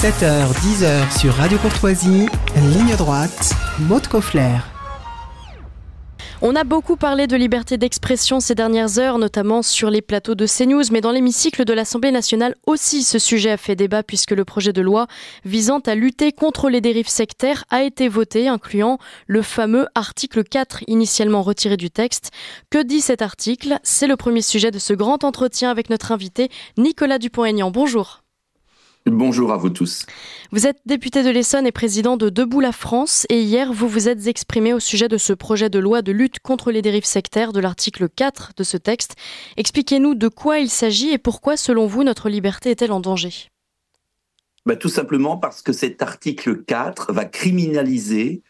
7h, 10h sur Radio Courtoisie, ligne droite, Maude Koffler. On a beaucoup parlé de liberté d'expression ces dernières heures, notamment sur les plateaux de CNews, mais dans l'hémicycle de l'Assemblée nationale aussi, ce sujet a fait débat puisque le projet de loi visant à lutter contre les dérives sectaires a été voté, incluant le fameux article 4 initialement retiré du texte. Que dit cet article ? C'est le premier sujet de ce grand entretien avec notre invité Nicolas Dupont-Aignan. Bonjour. Bonjour à vous tous. Vous êtes député de l'Essonne et président de Debout la France et hier vous vous êtes exprimé au sujet de ce projet de loi de lutte contre les dérives sectaires de l'article 4 de ce texte. Expliquez-nous de quoi il s'agit et pourquoi selon vous notre liberté est-elle en danger ? Tout simplement parce que cet article 4 va criminaliser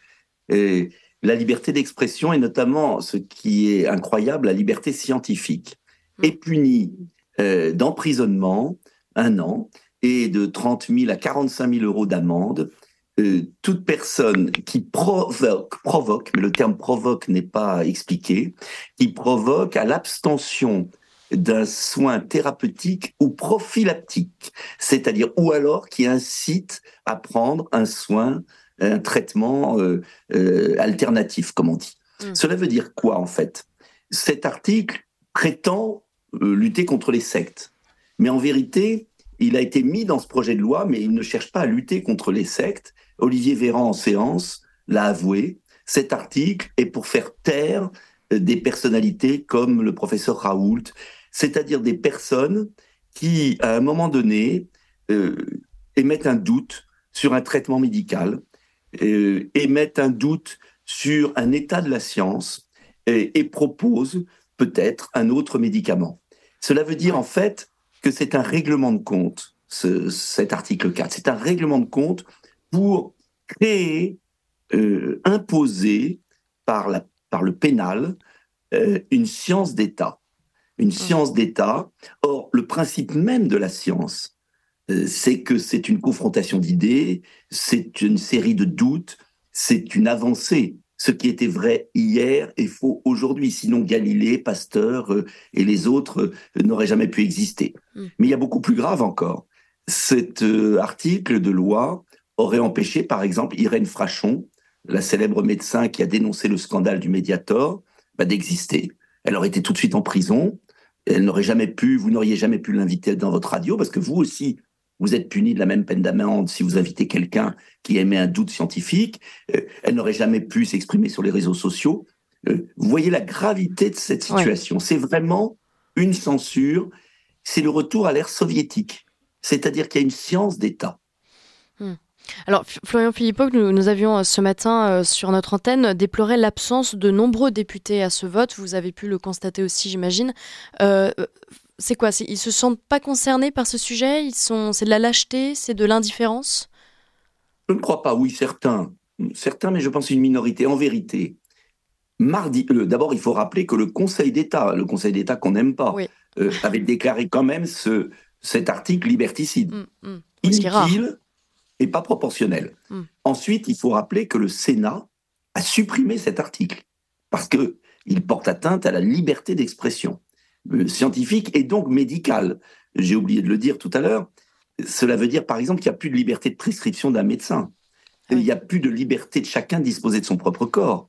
la liberté d'expression et notamment, ce qui est incroyable, la liberté scientifique et punit d'emprisonnement 1 an et de 30 000 à 45 000 euros d'amende, toute personne qui provoque, mais le terme provoque n'est pas expliqué, qui provoque à l'abstention d'un soin thérapeutique ou prophylactique, c'est-à-dire ou alors qui incite à prendre un soin, un traitement alternatif, comme on dit. Cela veut dire quoi en fait ? Cet article prétend lutter contre les sectes, mais en vérité, il a été mis dans ce projet de loi, mais il ne cherche pas à lutter contre les sectes. Olivier Véran, en séance, l'a avoué. Cet article est pour faire taire des personnalités comme le professeur Raoult, c'est-à-dire des personnes qui, à un moment donné, émettent un doute sur un traitement médical, émettent un doute sur un état de la science et proposent peut-être un autre médicament. Cela veut dire en fait que c'est un règlement de compte, cet article 4. C'est un règlement de compte pour créer, imposer par le pénal une science d'État. Une science d'État. Or, le principe même de la science, c'est que c'est une confrontation d'idées, c'est une série de doutes, c'est une avancée. Ce qui était vrai hier est faux aujourd'hui. Sinon, Galilée, Pasteur et les autres n'auraient jamais pu exister. Mais il y a beaucoup plus grave encore. Cet article de loi aurait empêché, par exemple, Irène Frachon, la célèbre médecin qui a dénoncé le scandale du Mediator, d'exister. Elle aurait été tout de suite en prison. Vous n'auriez jamais pu l'inviter dans votre radio, parce que vous aussi, vous êtes puni de la même peine d'amende si vous invitez quelqu'un qui émet un doute scientifique. Elle n'aurait jamais pu s'exprimer sur les réseaux sociaux. Vous voyez la gravité de cette situation. Ouais. C'est vraiment une censure. C'est le retour à l'ère soviétique. C'est-à-dire qu'il y a une science d'État. Alors, Florian Philippot, nous avions ce matin sur notre antenne déploré l'absence de nombreux députés à ce vote. Vous avez pu le constater aussi, j'imagine. C'est quoi ? Ils se sentent pas concernés par ce sujet ? C'est de la lâcheté ? C'est de l'indifférence ? Je ne crois pas. Oui, certains, mais je pense une minorité. En vérité, mardi, d'abord, il faut rappeler que le Conseil d'État qu'on n'aime pas, oui. Avait déclaré quand même cet article liberticide, inutile et pas proportionnel. Ensuite, il faut rappeler que le Sénat a supprimé cet article parce qu'il porte atteinte à la liberté d'expression scientifique et donc médicale. J'ai oublié de le dire tout à l'heure. Cela veut dire, par exemple, qu'il n'y a plus de liberté de prescription d'un médecin. Il n'y a plus de liberté de chacun de disposer de son propre corps,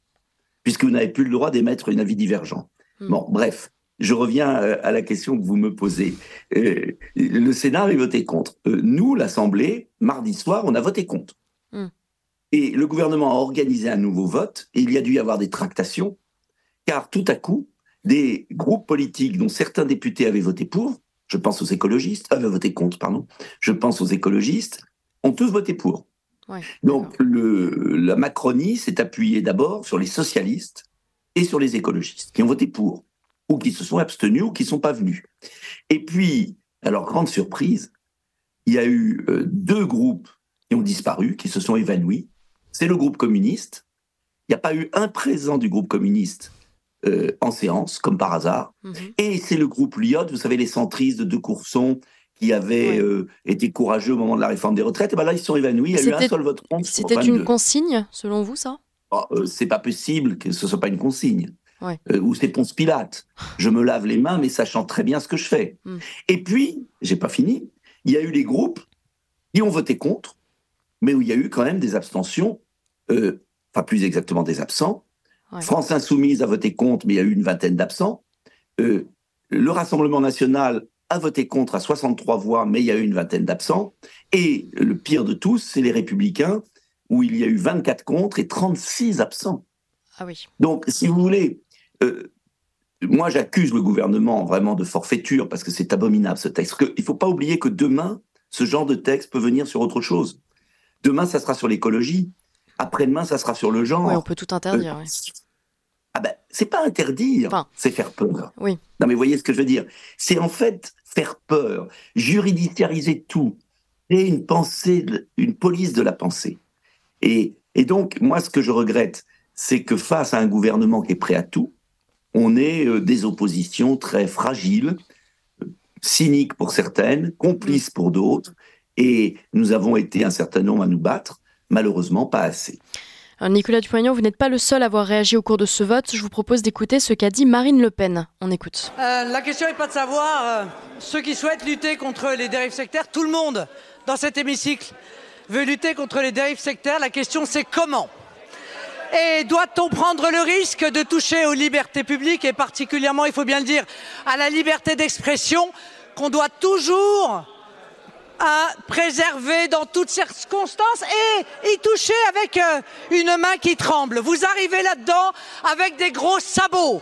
puisque vous n'avez plus le droit d'émettre un avis divergent. Bon, bref, je reviens à la question que vous me posez. Le Sénat avait voté contre. Nous, l'Assemblée, mardi soir, on a voté contre. Et le gouvernement a organisé un nouveau vote, et il y a dû y avoir des tractations, car tout à coup, des groupes politiques dont certains députés avaient voté pour, je pense aux écologistes, voté contre, pardon, je pense aux écologistes, ont tous voté pour. Ouais, donc la Macronie s'est appuyée d'abord sur les socialistes et sur les écologistes, qui ont voté pour, ou qui se sont abstenus, ou qui ne sont pas venus. Et puis, alors grande surprise, il y a eu 2 groupes qui ont disparu, qui se sont évanouis. C'est le groupe communiste. Il n'y a pas eu un présent du groupe communiste en séance, comme par hasard. Et c'est le groupe Lyot, vous savez, les centristes de Courson, qui avaient été courageux au moment de la réforme des retraites. Et là, ils se sont évanouis. Il y a eu un seul vote contre. C'était une consigne, selon vous, ça ? C'est pas possible que ce ne soit pas une consigne. Ou c'est Ponce Pilate. Je me lave les mains, mais sachant très bien ce que je fais. Et puis, j'ai pas fini, il y a eu les groupes qui ont voté contre, mais où il y a eu quand même des abstentions, enfin plus exactement des absents. Ouais. France Insoumise a voté contre, mais il y a eu une vingtaine d'absents. Le Rassemblement National a voté contre à 63 voix, mais il y a eu une vingtaine d'absents. Et le pire de tous, c'est les Républicains, où il y a eu 24 contre et 36 absents. Ah oui. Donc, si vous voulez, moi j'accuse le gouvernement vraiment de forfaiture, parce que c'est abominable ce texte. Il ne faut pas oublier que demain, ce genre de texte peut venir sur autre chose. Demain, ça sera sur l'écologie. Après-demain, ça sera sur le genre. Oui, on peut tout interdire. Oui. Ah ben, c'est pas interdire, c'est faire peur. Oui. Non, mais vous voyez ce que je veux dire. C'est en fait faire peur, juridiciariser tout, et une pensée, une police de la pensée. Et donc, moi, ce que je regrette, c'est que face à un gouvernement qui est prêt à tout, on ait des oppositions très fragiles, cyniques pour certaines, complices pour d'autres, et nous avons été un certain nombre à nous battre, malheureusement pas assez. Alors Nicolas Dupont-Aignan, vous n'êtes pas le seul à avoir réagi au cours de ce vote. Je vous propose d'écouter ce qu'a dit Marine Le Pen. On écoute. La question n'est pas de savoir ceux qui souhaitent lutter contre les dérives sectaires. Tout le monde dans cet hémicycle veut lutter contre les dérives sectaires. La question, c'est comment ? Et doit-on prendre le risque de toucher aux libertés publiques et particulièrement, il faut bien le dire, à la liberté d'expression qu'on doit toujours à préserver dans toutes circonstances et y toucher avec une main qui tremble. Vous arrivez là-dedans avec des gros sabots.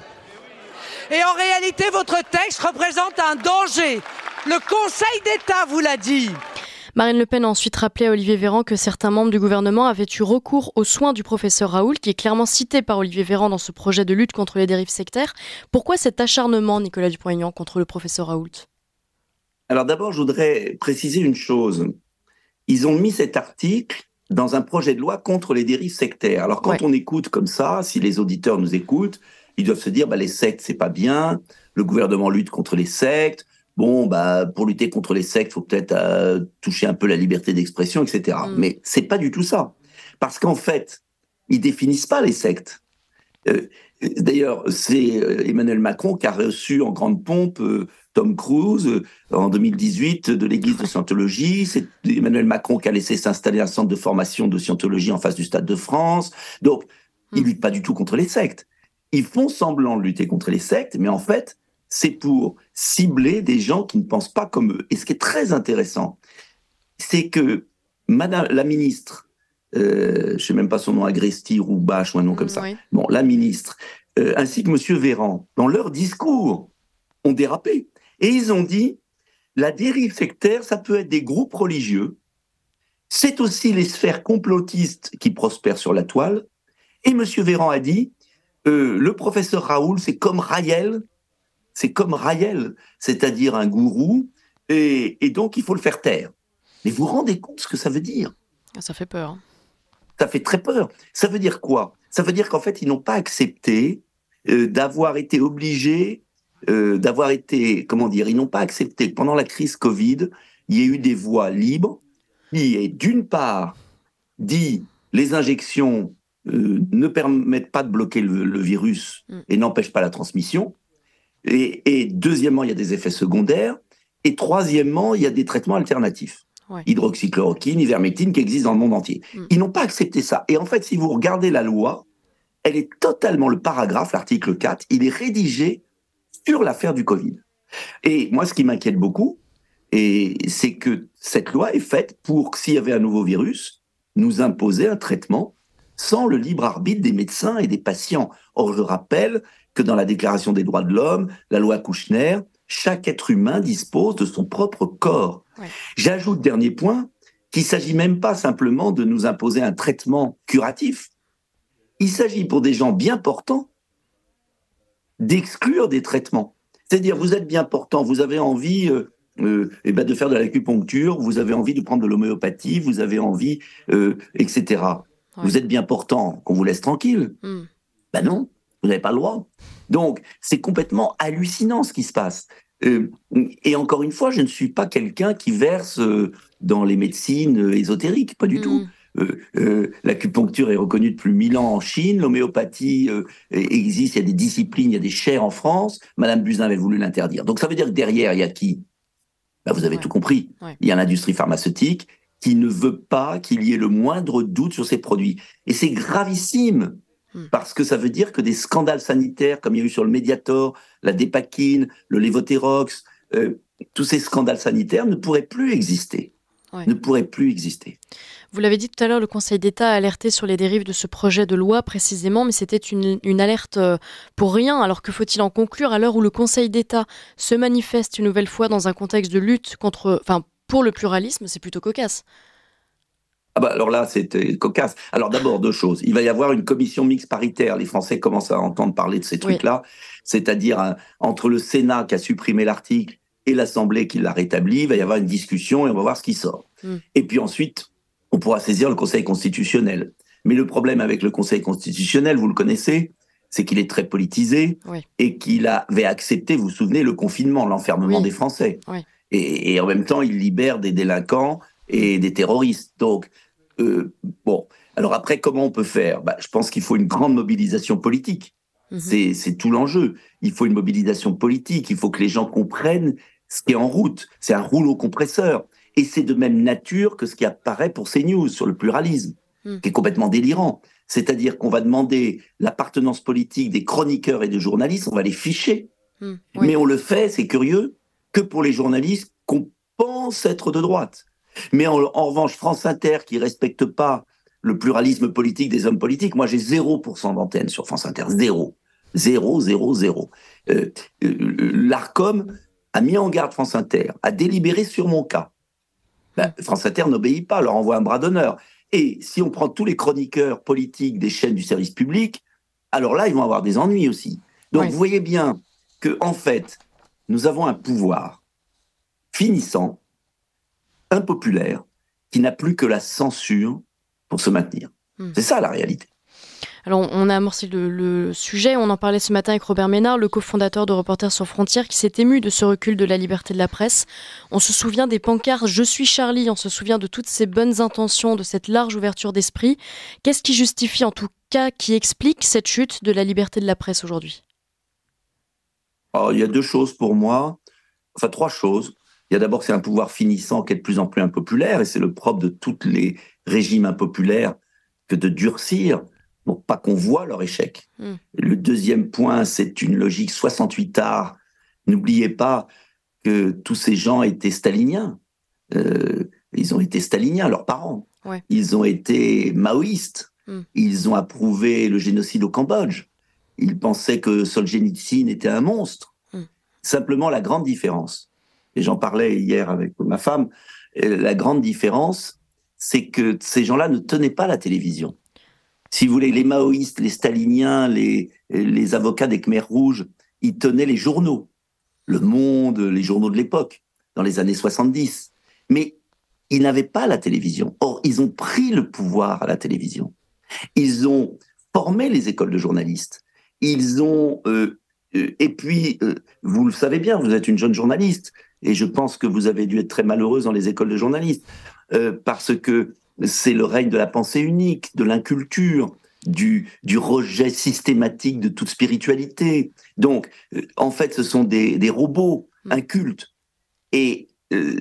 Et en réalité, votre texte représente un danger. Le Conseil d'État vous l'a dit. Marine Le Pen a ensuite rappelé à Olivier Véran que certains membres du gouvernement avaient eu recours aux soins du professeur Raoult, qui est clairement cité par Olivier Véran dans ce projet de lutte contre les dérives sectaires. Pourquoi cet acharnement, Nicolas Dupont-Aignan, contre le professeur Raoult ? Alors d'abord, je voudrais préciser une chose. Ils ont mis cet article dans un projet de loi contre les dérives sectaires. Alors quand on écoute comme ça, si les auditeurs nous écoutent, ils doivent se dire les sectes, c'est pas bien, le gouvernement lutte contre les sectes, pour lutter contre les sectes, il faut peut-être toucher un peu la liberté d'expression, etc. Mais c'est pas du tout ça. Parce qu'en fait, ils définissent pas les sectes. D'ailleurs, c'est Emmanuel Macron qui a reçu en grande pompe Tom Cruise en 2018 de l'église de Scientologie. C'est Emmanuel Macron qui a laissé s'installer un centre de formation de Scientologie en face du Stade de France. Donc, ils luttent pas du tout contre les sectes. Ils font semblant de lutter contre les sectes, mais en fait, c'est pour cibler des gens qui ne pensent pas comme eux. Et ce qui est très intéressant, c'est que Madame la ministre, je ne sais même pas son nom, Agresti, Roubache ou un nom comme ça, la ministre, ainsi que Monsieur Véran, dans leur discours, ont dérapé. Et ils ont dit, la dérive sectaire, ça peut être des groupes religieux, c'est aussi les sphères complotistes qui prospèrent sur la toile. Et Monsieur Véran a dit, le professeur Raoult, c'est comme Raël, c'est-à-dire un gourou, et donc il faut le faire taire. Mais vous vous rendez compte ce que ça veut dire ? Ça fait peur. Ça fait très peur. Ça veut dire quoi ? Ça veut dire qu'en fait, ils n'ont pas accepté d'avoir été obligés, ils n'ont pas accepté que pendant la crise Covid, il y ait eu des voix libres qui, d'une part, dit les injections ne permettent pas de bloquer le virus et n'empêchent pas la transmission. Et deuxièmement, il y a des effets secondaires. Et troisièmement, il y a des traitements alternatifs. Hydroxychloroquine, ivermectine, qui existent dans le monde entier. Ils n'ont pas accepté ça. Et en fait, si vous regardez la loi, elle est totalement, le paragraphe, l'article 4, il est rédigé sur l'affaire du Covid. Et moi, ce qui m'inquiète beaucoup, c'est que cette loi est faite pour, s'il y avait un nouveau virus, nous imposer un traitement sans le libre arbitre des médecins et des patients. Or, je rappelle que dans la Déclaration des droits de l'homme, la loi Kouchner, chaque être humain dispose de son propre corps. J'ajoute, dernier point, qu'il ne s'agit même pas simplement de nous imposer un traitement curatif. Il s'agit pour des gens bien portants d'exclure des traitements. C'est-à-dire, vous êtes bien portant, vous avez envie de faire de l'acupuncture, vous avez envie de prendre de l'homéopathie, vous avez envie, etc. Vous êtes bien portant, qu'on vous laisse tranquille. Non, vous n'avez pas le droit. Donc, c'est complètement hallucinant ce qui se passe. Et encore une fois, je ne suis pas quelqu'un qui verse dans les médecines ésotériques, pas du tout. L'acupuncture est reconnue depuis 1000 ans en Chine, l'homéopathie existe, il y a des disciplines, il y a des chaires en France. Madame Buzyn avait voulu l'interdire. Donc ça veut dire que derrière, il y a qui ? Vous avez tout compris. Il y a l'industrie pharmaceutique qui ne veut pas qu'il y ait le moindre doute sur ces produits. Et c'est gravissime, parce que ça veut dire que des scandales sanitaires, comme il y a eu sur le Mediator, la Dépakine, le Levothyrox, tous ces scandales sanitaires ne pourraient plus exister. Ouais. Ne pourraient plus exister. Vous l'avez dit tout à l'heure, le Conseil d'État a alerté sur les dérives de ce projet de loi précisément, mais c'était une alerte pour rien. Alors que faut-il en conclure à l'heure où le Conseil d'État se manifeste une nouvelle fois dans un contexte de lutte pour le pluralisme? C'est plutôt cocasse. Ah bah alors là, c'est cocasse. Alors d'abord, deux choses. Il va y avoir une commission mixte paritaire. Les Français commencent à entendre parler de ces trucs-là. C'est-à-dire, entre le Sénat qui a supprimé l'article et l'Assemblée qui l'a rétabli, il va y avoir une discussion et on va voir ce qui sort. Et puis ensuite, on pourra saisir le Conseil constitutionnel. Mais le problème avec le Conseil constitutionnel, vous le connaissez, c'est qu'il est très politisé et qu'il avait accepté, vous vous souvenez, le confinement, l'enfermement des Français. Et en même temps, il libère des délinquants et des terroristes. Donc, bon. Alors après, comment on peut faire ? Je pense qu'il faut une grande mobilisation politique. C'est tout l'enjeu. Il faut une mobilisation politique. Il faut que les gens comprennent ce qui est en route. C'est un rouleau compresseur. Et c'est de même nature que ce qui apparaît pour CNews sur le pluralisme, qui est complètement délirant. C'est-à-dire qu'on va demander l'appartenance politique des chroniqueurs et des journalistes, on va les ficher. Mais on le fait, c'est curieux, que pour les journalistes qu'on pense être de droite. Mais en revanche, France Inter, qui respecte pas le pluralisme politique des hommes politiques, moi j'ai 0% d'antenne sur France Inter, 0. L'Arcom a mis en garde France Inter, a délibéré sur mon cas. France Inter n'obéit pas, leur envoie un bras d'honneur. Et si on prend tous les chroniqueurs politiques des chaînes du service public, alors là, ils vont avoir des ennuis aussi. Donc vous voyez bien que, en fait, nous avons un pouvoir finissant, impopulaire, qui n'a plus que la censure pour se maintenir. C'est ça la réalité. Alors, on a amorcé le sujet, on en parlait ce matin avec Robert Ménard, le cofondateur de Reporters sans frontières, qui s'est ému de ce recul de la liberté de la presse. On se souvient des pancartes « Je suis Charlie », on se souvient de toutes ces bonnes intentions, de cette large ouverture d'esprit. Qu'est-ce qui justifie, en tout cas, qui explique cette chute de la liberté de la presse aujourd'hui ? Alors, il y a deux choses pour moi, enfin 3 choses. Il y a d'abord que c'est un pouvoir finissant qui est de plus en plus impopulaire, et c'est le propre de tous les régimes impopulaires que de durcir, pour pas qu'on voit leur échec. Le deuxième point, c'est une logique 68 art. N'oubliez pas que tous ces gens étaient staliniens. Ils ont été staliniens, leurs parents. Ils ont été maoïstes. Ils ont approuvé le génocide au Cambodge. Ils pensaient que Solzhenitsyn était un monstre. Simplement, la grande différence, et j'en parlais hier avec ma femme, la grande différence, c'est que ces gens-là ne tenaient pas la télévision. Si vous voulez, les maoïstes, les staliniens, les avocats des Khmers rouges, ils tenaient les journaux. Le Monde, les journaux de l'époque, dans les années 70. Mais ils n'avaient pas la télévision. Or, ils ont pris le pouvoir à la télévision. Ils ont formé les écoles de journalistes. Ils ont... et puis, vous le savez bien, vous êtes une jeune journaliste, et je pense que vous avez dû être très malheureuse dans les écoles de journalistes, parce que c'est le règne de la pensée unique, de l'inculture, du rejet systématique de toute spiritualité. Donc, en fait, ce sont des robots incultes. Et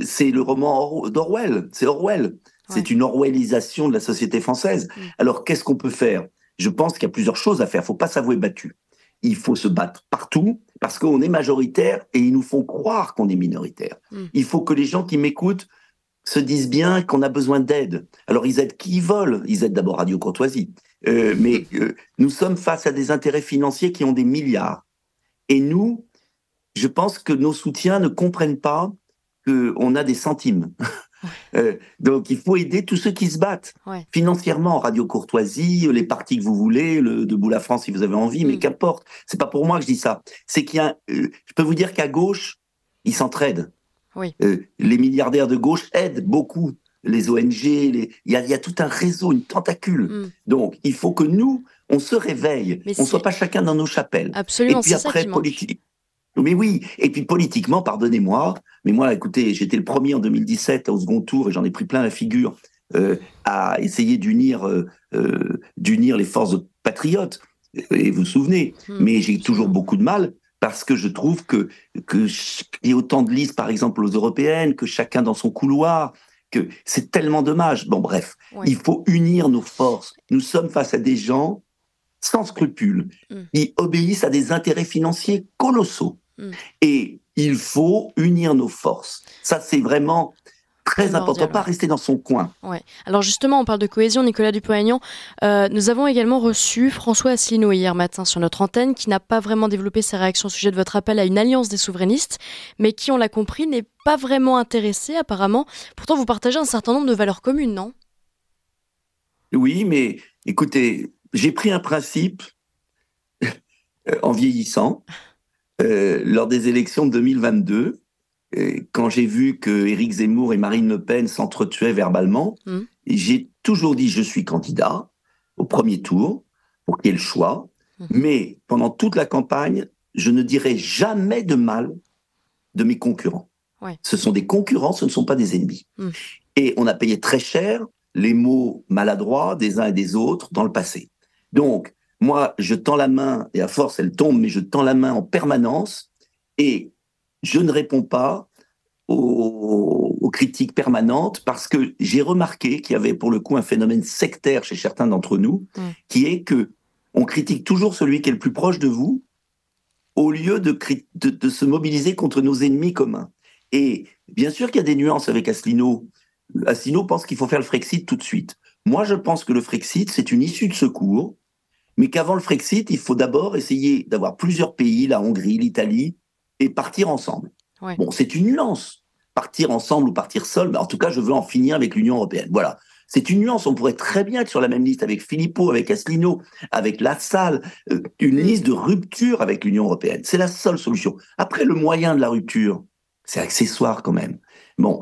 c'est le roman d'Orwell, c'est Orwell. C'est une orwellisation de la société française. Alors, qu'est-ce qu'on peut faire ? Je pense qu'il y a plusieurs choses à faire. Il ne faut pas s'avouer battu. Il faut se battre partout, parce qu'on est majoritaire et ils nous font croire qu'on est minoritaire. Il faut que les gens qui m'écoutent se disent bien qu'on a besoin d'aide. Alors, ils aident qui ils veulent. Ils aident d'abord Radio Courtoisie. Mais nous sommes face à des intérêts financiers qui ont des milliards. Et nous, je pense que nos soutiens ne comprennent pas qu'on a des centimes. Donc, il faut aider tous ceux qui se battent financièrement. Radio Courtoisie, les partis que vous voulez, le Debout la France si vous avez envie, mais qu'importe. C'est pas pour moi que je dis ça. C'est qu'il y a, je peux vous dire qu'à gauche, ils s'entraident. Les milliardaires de gauche aident beaucoup les ONG. Il y a tout un réseau, une tentacule. Donc, il faut que nous, on se réveille. On ne soit pas chacun dans nos chapelles. Absolument, et puis après, politique. Mais oui, et puis politiquement, pardonnez-moi, mais moi, écoutez, j'étais le premier en 2017 au second tour et j'en ai pris plein la figure à essayer d'unir les forces patriotes. Et vous vous souvenez, mais j'ai toujours beaucoup de mal parce que je trouve qu'il y a autant de listes, par exemple, aux européennes, que chacun dans son couloir, que c'est tellement dommage. Bon, bref, Ouais. il faut unir nos forces. Nous sommes face à des gens sans scrupules, qui obéissent à des intérêts financiers colossaux. Et il faut unir nos forces. Ça, c'est vraiment très important, pas rester dans son coin. Ouais. Alors justement, on parle de cohésion, Nicolas Dupont-Aignan. Nous avons également reçu François Asselineau hier matin sur notre antenne, qui n'a pas vraiment développé ses réactions au sujet de votre appel à une alliance des souverainistes, mais qui, on l'a compris, n'est pas vraiment intéressé apparemment. Pourtant, vous partagez un certain nombre de valeurs communes, non ? Oui, mais écoutez, j'ai pris un principe en vieillissant lors des élections de 2022. Quand j'ai vu que Éric Zemmour et Marine Le Pen s'entretuaient verbalement, j'ai toujours dit je suis candidat au premier tour pour qu'il y ait le choix, mais pendant toute la campagne, je ne dirai jamais de mal de mes concurrents. Ouais. Ce sont des concurrents, ce ne sont pas des ennemis. Et on a payé très cher les mots maladroits des uns et des autres dans le passé. Donc, moi, je tends la main, et à force, elle tombe, mais je tends la main en permanence, et je ne réponds pas aux critiques permanentes parce que j'ai remarqué qu'il y avait pour le coup un phénomène sectaire chez certains d'entre nous, qui est que on critique toujours celui qui est le plus proche de vous au lieu de se mobiliser contre nos ennemis communs. Et bien sûr qu'il y a des nuances avec Asselineau. Asselineau pense qu'il faut faire le Frexit tout de suite. Moi, je pense que le Frexit, c'est une issue de secours, mais qu'avant le Frexit, il faut d'abord essayer d'avoir plusieurs pays, la Hongrie, l'Italie, et partir ensemble. Ouais. Bon, c'est une nuance. Partir ensemble ou partir seul, mais en tout cas, je veux en finir avec l'Union européenne. Voilà. C'est une nuance. On pourrait très bien être sur la même liste avec Philippot, avec Asselineau, avec Lassalle, une liste de rupture avec l'Union européenne. C'est la seule solution. Après, le moyen de la rupture, c'est accessoire quand même. Bon,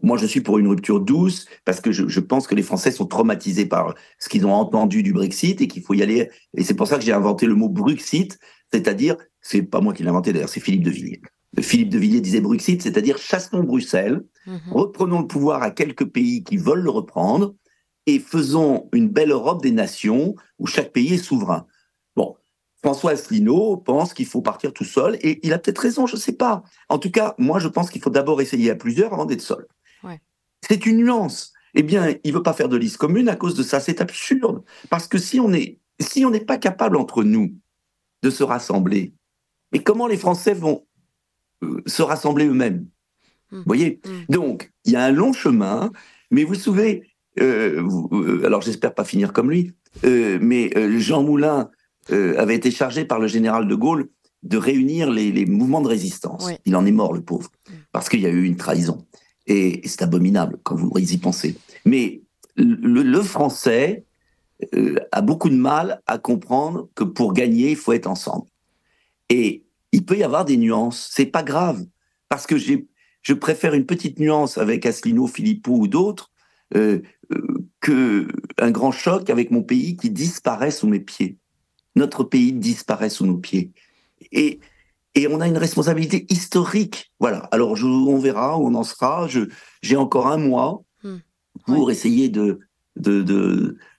moi je suis pour une rupture douce parce que je pense que les Français sont traumatisés par ce qu'ils ont entendu du Brexit et qu'il faut y aller. Et c'est pour ça que j'ai inventé le mot Bruxit, c'est-à-dire, c'est pas moi qui l'ai inventé d'ailleurs, c'est Philippe de Villiers. Philippe de Villiers disait Bruxit, c'est-à-dire chassons Bruxelles, reprenons le pouvoir à quelques pays qui veulent le reprendre et faisons une belle Europe des nations où chaque pays est souverain. Bon. François Asselineau pense qu'il faut partir tout seul, et il a peut-être raison, je ne sais pas. En tout cas, moi, je pense qu'il faut d'abord essayer à plusieurs avant d'être seul. Ouais. C'est une nuance. Eh bien, il ne veut pas faire de liste commune à cause de ça. C'est absurde. Parce que si on n'est pas capable entre nous de se rassembler, mais comment les Français vont se rassembler eux-mêmes ? Vous voyez ? Donc, il y a un long chemin, mais vous savez, alors j'espère pas finir comme lui, mais Jean Moulin avait été chargé par le général de Gaulle de réunir les mouvements de résistance. Ouais. Il en est mort, le pauvre, parce qu'il y a eu une trahison. Et c'est abominable quand vous y pensez. Mais le Français a beaucoup de mal à comprendre que pour gagner, il faut être ensemble. Et il peut y avoir des nuances, c'est pas grave, parce que je préfère une petite nuance avec Asselineau, Philippot ou d'autres qu'un grand choc avec mon pays qui disparaît sous mes pieds. Notre pays disparaît sous nos pieds. Et on a une responsabilité historique. Voilà. Alors, on verra où on en sera. J'ai encore un mois pour essayer de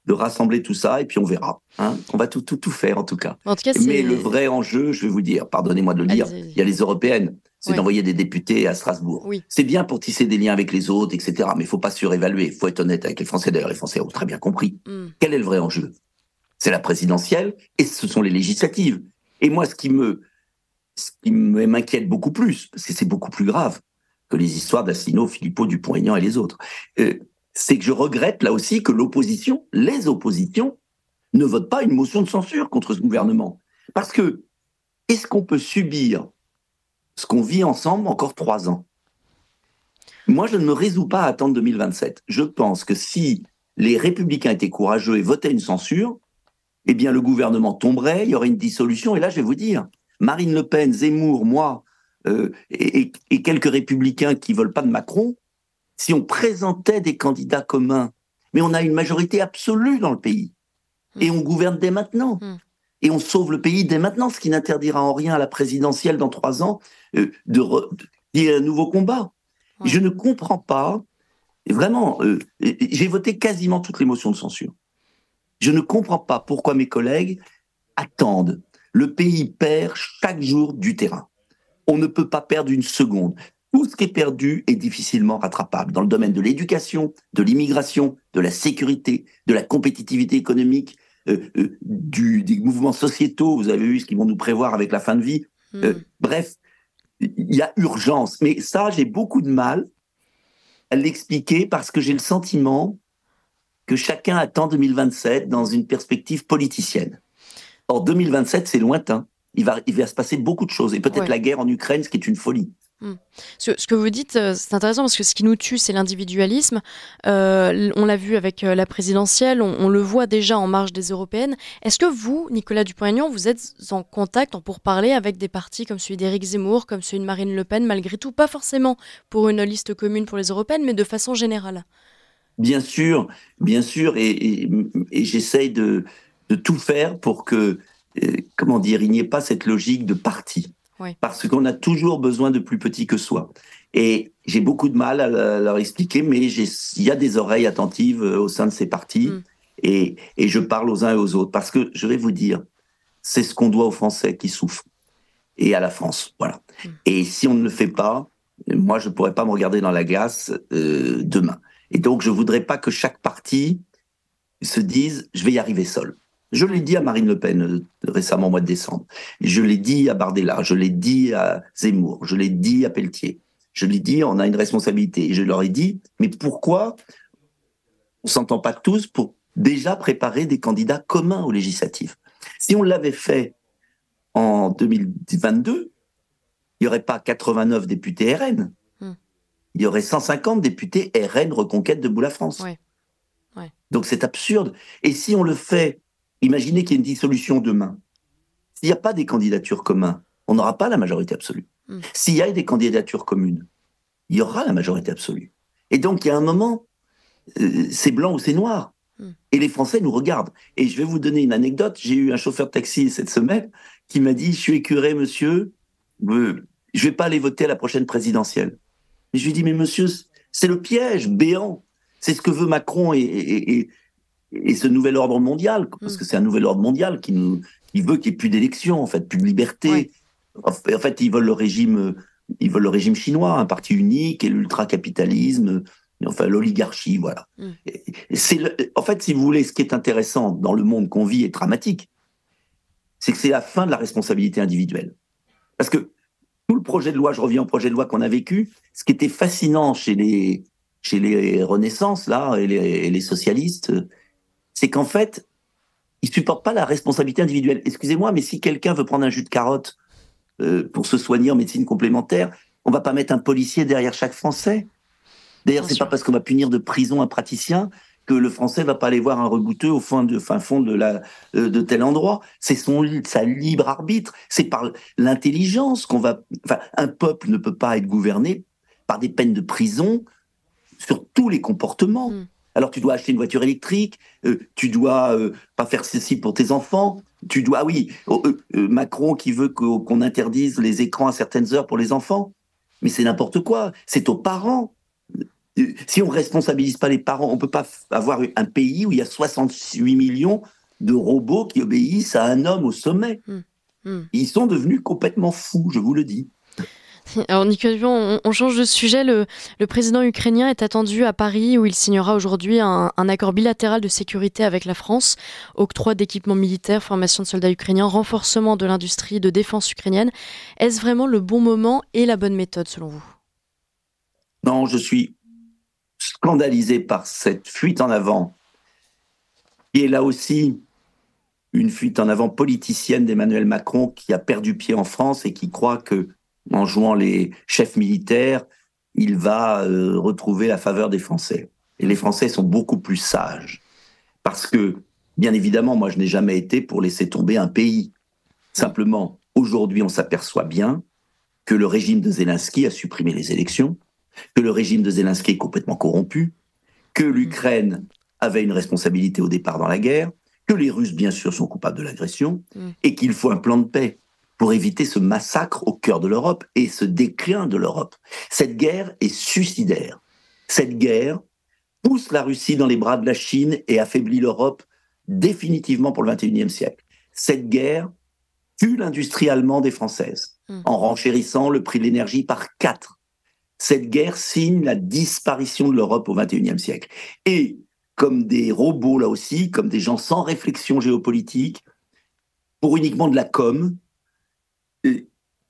rassembler tout ça, et puis on verra. Hein. On va tout faire, en tout cas. Mais le vrai enjeu, je vais vous dire, pardonnez-moi de le dire, il y a les européennes. C'est d'envoyer des députés à Strasbourg. Oui. C'est bien pour tisser des liens avec les autres, etc. Mais il ne faut pas surévaluer. Il faut être honnête avec les Français. D'ailleurs, les Français ont très bien compris. Quel est le vrai enjeu ? C'est la présidentielle et ce sont les législatives. Et moi, ce qui m'inquiète beaucoup plus, parce que c'est beaucoup plus grave que les histoires d'Asselineau, Philippot, Dupont-Aignan et les autres, c'est que je regrette là aussi que les oppositions, ne votent pas une motion de censure contre ce gouvernement. Parce que, est-ce qu'on peut subir ce qu'on vit ensemble encore 3 ans ? Moi, je ne me résous pas à attendre 2027. Je pense que si les Républicains étaient courageux et votaient une censure, eh bien, le gouvernement tomberait, il y aurait une dissolution. Et là, je vais vous dire, Marine Le Pen, Zemmour, moi, et quelques républicains qui ne veulent pas de Macron, si on présentait des candidats communs, mais on a une majorité absolue dans le pays, et on gouverne dès maintenant, et on sauve le pays dès maintenant, ce qui n'interdira en rien à la présidentielle dans 3 ans d'y un nouveau combat. Ouais. Je ne comprends pas, vraiment, j'ai voté quasiment toutes les motions de censure. Je ne comprends pas pourquoi mes collègues attendent. Le pays perd chaque jour du terrain. On ne peut pas perdre une seconde. Tout ce qui est perdu est difficilement rattrapable dans le domaine de l'éducation, de l'immigration, de la sécurité, de la compétitivité économique, des mouvements sociétaux. Vous avez vu ce qu'ils vont nous prévoir avec la fin de vie. Bref, il y a urgence. Mais ça, j'ai beaucoup de mal à l'expliquer parce que j'ai le sentiment que chacun attend 2027 dans une perspective politicienne. Or, 2027, c'est lointain. Il va se passer beaucoup de choses. Et peut-être la guerre en Ukraine, ce qui est une folie. Ce que vous dites, c'est intéressant parce que ce qui nous tue, c'est l'individualisme. On l'a vu avec la présidentielle, on le voit déjà en marge des européennes. Est-ce que vous, Nicolas Dupont-Aignan, vous êtes en contact, en pourparlers avec des partis comme celui d'Éric Zemmour, comme celui de Marine Le Pen, malgré tout, pas forcément pour une liste commune pour les européennes, mais de façon générale? Bien sûr, et j'essaye de tout faire pour que, il n'y ait pas cette logique de parti. Oui. Parce qu'on a toujours besoin de plus petits que soi. Et j'ai beaucoup de mal à leur expliquer, mais il y a des oreilles attentives au sein de ces partis, et je parle aux uns et aux autres. Parce que, je vais vous dire, c'est ce qu'on doit aux Français qui souffrent, et à la France, voilà. Et si on ne le fait pas, moi, je ne pourrais pas me regarder dans la glace demain. Et donc, je ne voudrais pas que chaque parti se dise « je vais y arriver seul ». Je l'ai dit à Marine Le Pen récemment au mois de décembre. Je l'ai dit à Bardella, je l'ai dit à Zemmour, je l'ai dit à Pelletier. Je l'ai dit, on a une responsabilité. Et je leur ai dit, mais pourquoi on ne s'entend pas tous pour déjà préparer des candidats communs aux législatives? Si on l'avait fait en 2022, il n'y aurait pas 89 députés RN. Il y aurait 150 députés RN Reconquête Debout la France. Ouais. Donc c'est absurde. Et si on le fait, imaginez qu'il y ait une dissolution demain. S'il n'y a pas des candidatures communes, on n'aura pas la majorité absolue. S'il y a des candidatures communes, il y aura la majorité absolue. Et donc il y a un moment, c'est blanc ou c'est noir. Et les Français nous regardent. Et je vais vous donner une anecdote. J'ai eu un chauffeur de taxi cette semaine qui m'a dit « Je suis écuré, monsieur, je ne vais pas aller voter à la prochaine présidentielle. » Et je lui ai dit « Mais monsieur, c'est le piège béant. C'est ce que veut Macron et ce nouvel ordre mondial, parce que c'est un nouvel ordre mondial qui veut qu'il n'y ait plus d'élections, en fait, plus de liberté. Ouais. En fait, ils veulent le régime chinois, un parti unique et l'ultracapitalisme, enfin l'oligarchie, voilà. En fait, si vous voulez, ce qui est intéressant dans le monde qu'on vit est dramatique, c'est que c'est la fin de la responsabilité individuelle. Parce que tout le projet de loi, je reviens au projet de loi qu'on a vécu, ce qui était fascinant chez les Renaissances, là, et les socialistes, c'est qu'en fait, ils ne supportent pas la responsabilité individuelle. Excusez-moi, mais si quelqu'un veut prendre un jus de carotte pour se soigner en médecine complémentaire, on ne va pas mettre un policier derrière chaque Français. D'ailleurs, ce n'est pas parce qu'on va punir de prison un praticien que le Français ne va pas aller voir un rebouteux au fin fond de tel endroit. C'est sa libre arbitre. C'est par l'intelligence qu'on va... Enfin, un peuple ne peut pas être gouverné par des peines de prison sur tous les comportements. Alors, tu dois acheter une voiture électrique, tu dois pas faire ceci pour tes enfants, tu dois... Macron qui veut qu'on interdise les écrans à certaines heures pour les enfants. Mais c'est n'importe quoi. C'est aux parents. Si on ne responsabilise pas les parents, on ne peut pas avoir un pays où il y a 68 millions de robots qui obéissent à un homme au sommet. Ils sont devenus complètement fous, je vous le dis. Alors Nicolas Dupont, on change de sujet. Le président ukrainien est attendu à Paris où il signera aujourd'hui un accord bilatéral de sécurité avec la France, octroi d'équipements militaires, formation de soldats ukrainiens, renforcement de l'industrie de défense ukrainienne. Est-ce vraiment le bon moment et la bonne méthode selon vous? Non, je suis scandalisé par cette fuite en avant, qui est là aussi une fuite en avant politicienne d'Emmanuel Macron qui a perdu pied en France et qui croit que en jouant les chefs militaires, il va retrouver la faveur des Français. Et les Français sont beaucoup plus sages. Parce que, bien évidemment, moi, je n'ai jamais été pour laisser tomber un pays. Simplement, aujourd'hui, on s'aperçoit bien que le régime de Zelensky a supprimé les élections, que le régime de Zelensky est complètement corrompu, que l'Ukraine avait une responsabilité au départ dans la guerre, que les Russes, bien sûr, sont coupables de l'agression, et qu'il faut un plan de paix pour éviter ce massacre au cœur de l'Europe et ce déclin de l'Europe. Cette guerre est suicidaire. Cette guerre pousse la Russie dans les bras de la Chine et affaiblit l'Europe définitivement pour le XXIe siècle. Cette guerre tue l'industrie allemande et française en renchérissant le prix de l'énergie par 4. cette guerre signe la disparition de l'Europe au XXIe siècle. Et comme des robots, là aussi, comme des gens sans réflexion géopolitique, pour uniquement de la com, il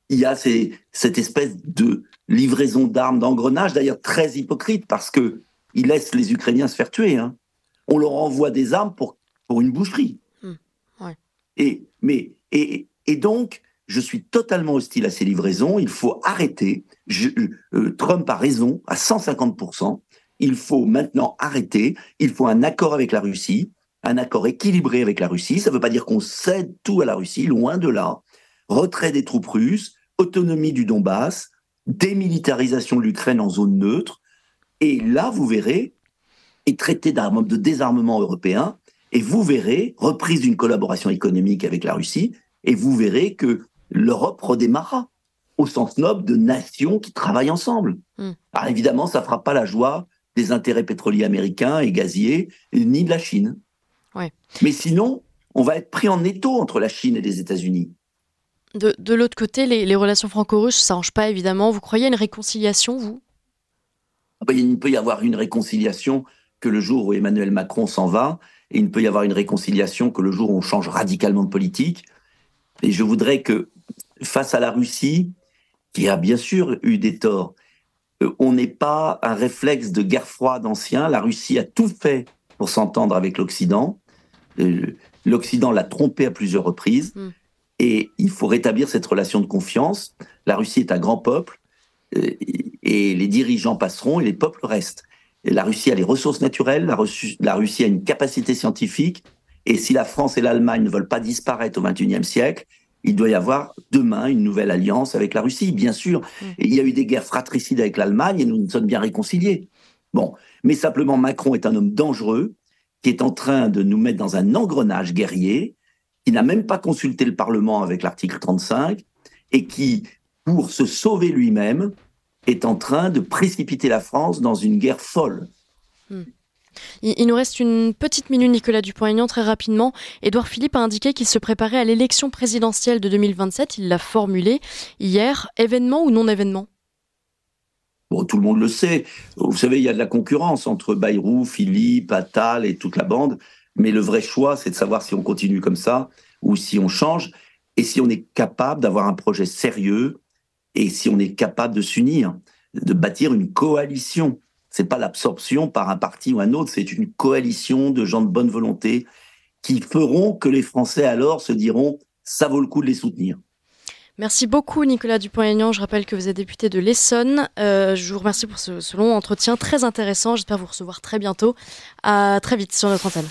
y a cette espèce de livraison d'armes, d'engrenage, d'ailleurs très hypocrite, parce qu'ils laissent les Ukrainiens se faire tuer. Hein. On leur envoie des armes pour une boucherie. Ouais. Et donc, je suis totalement hostile à ces livraisons. Il faut arrêter. Trump a raison à 150%. Il faut maintenant arrêter. Il faut un accord avec la Russie, un accord équilibré avec la Russie. Ça ne veut pas dire qu'on cède tout à la Russie, loin de là. Retrait des troupes russes, autonomie du Donbass, démilitarisation de l'Ukraine en zone neutre. Et là, vous verrez, et traité de désarmement européen, et vous verrez, reprise d'une collaboration économique avec la Russie, et vous verrez que l'Europe redémarrera, au sens noble de nations qui travaillent ensemble. Alors évidemment, ça ne fera pas la joie des intérêts pétroliers américains et gaziers, ni de la Chine. Ouais. Mais sinon, on va être pris en étau entre la Chine et les États-Unis. De l'autre côté, les relations franco-russes, ça n'arrange pas évidemment. Vous croyez à une réconciliation, vous ? Il peut y avoir une réconciliation que le jour où Emmanuel Macron s'en va, et il ne peut y avoir une réconciliation que le jour où on change radicalement de politique. Et je voudrais que, face à la Russie, qui a bien sûr eu des torts, on n'ait pas un réflexe de guerre froide ancien. La Russie a tout fait pour s'entendre avec l'Occident. L'Occident l'a trompé à plusieurs reprises. Et il faut rétablir cette relation de confiance. La Russie est un grand peuple, et les dirigeants passeront et les peuples restent. Et la Russie a les ressources naturelles, la Russie a une capacité scientifique, et si la France et l'Allemagne ne veulent pas disparaître au XXIe siècle, il doit y avoir demain une nouvelle alliance avec la Russie, bien sûr. Et il y a eu des guerres fratricides avec l'Allemagne et nous nous sommes bien réconciliés. Bon, mais simplement Macron est un homme dangereux qui est en train de nous mettre dans un engrenage guerrier, qui n'a même pas consulté le Parlement avec l'article 35 et qui, pour se sauver lui-même, est en train de précipiter la France dans une guerre folle. Il nous reste une petite minute, Nicolas Dupont-Aignan, très rapidement. Édouard Philippe a indiqué qu'il se préparait à l'élection présidentielle de 2027. Il l'a formulé hier. Événement ou non-événement ? Bon, tout le monde le sait. Vous savez, il y a de la concurrence entre Bayrou, Philippe, Attal et toute la bande. Mais le vrai choix, c'est de savoir si on continue comme ça ou si on change et si on est capable d'avoir un projet sérieux et si on est capable de s'unir, de bâtir une coalition. C'est pas l'absorption par un parti ou un autre, c'est une coalition de gens de bonne volonté qui feront que les Français alors se diront « ça vaut le coup de les soutenir ». Merci beaucoup Nicolas Dupont-Aignan. Je rappelle que vous êtes député de l'Essonne. Je vous remercie pour ce long entretien très intéressant. J'espère vous recevoir très bientôt. À très vite sur notre antenne.